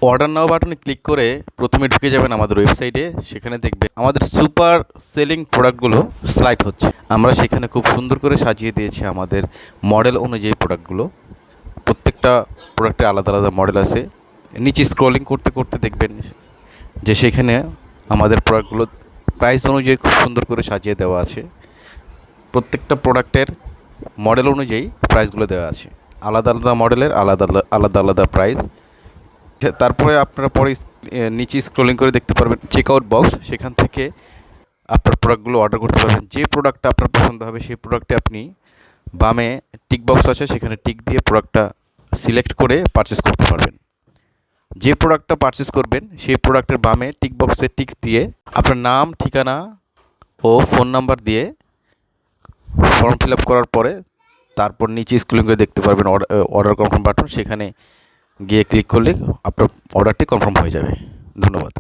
Order নাও বাটনে click করে প্রথমে ঢুকে যাবেন আমাদের ওয়েবসাইটে। সেখানে দেখবেন আমাদের সুপার সেলিং প্রোডাক্টগুলো স্লাইড হচ্ছে। আমরা সেখানে খুব সুন্দর করে সাজিয়ে দিয়েছি আমাদের মডেল অনুযায়ী প্রোডাক্টগুলো। প্রত্যেকটা প্রোডাক্টে আলাদা আলাদা মডেল আছে। নিচে স্ক্রলিং করতে করতে দেখবেন যে সেখানে আমাদের প্রোডাক্টগুলো প্রাইস অনুযায়ী খুব সুন্দর করে সাজিয়ে দেওয়া আছে। প্রত্যেকটা প্রোডাক্টের মডেল অনুযায়ী প্রাইসগুলো দেওয়া আছে। আলাদা আলাদা মডেলের আলাদা আলাদা আলাদা প্রাইস। তারপরে আপনারা পরে নিচে স্ক্রলিং করে দেখতে পারবেন চেকআউট বক্স। সেখান থেকে আপনার প্রোডাক্টগুলো অর্ডার করতে পারবেন। যে প্রোডাক্টটা আপনার পছন্দ হবে সেই প্রোডাক্টে আপনি বামে টিক বক্স আছে, সেখানে টিক দিয়ে প্রোডাক্টটা সিলেক্ট করে পারচেস করতে পারবেন। যে প্রোডাক্টটা পারচেস করবেন সেই প্রোডাক্টের বামে টিক বক্সে টিক দিয়ে আপনার নাম, ঠিকানা ও ফোন নাম্বার দিয়ে ফর্ম ফিল আপ করার পরে তারপর নিচে স্ক্রলিং করে দেখতে পারবেন অর্ডার কনফার্ম বাটন। সেখানে গিয়ে ক্লিক করলে আপনার অর্ডারটি কনফার্ম হয়ে যাবে। ধন্যবাদ।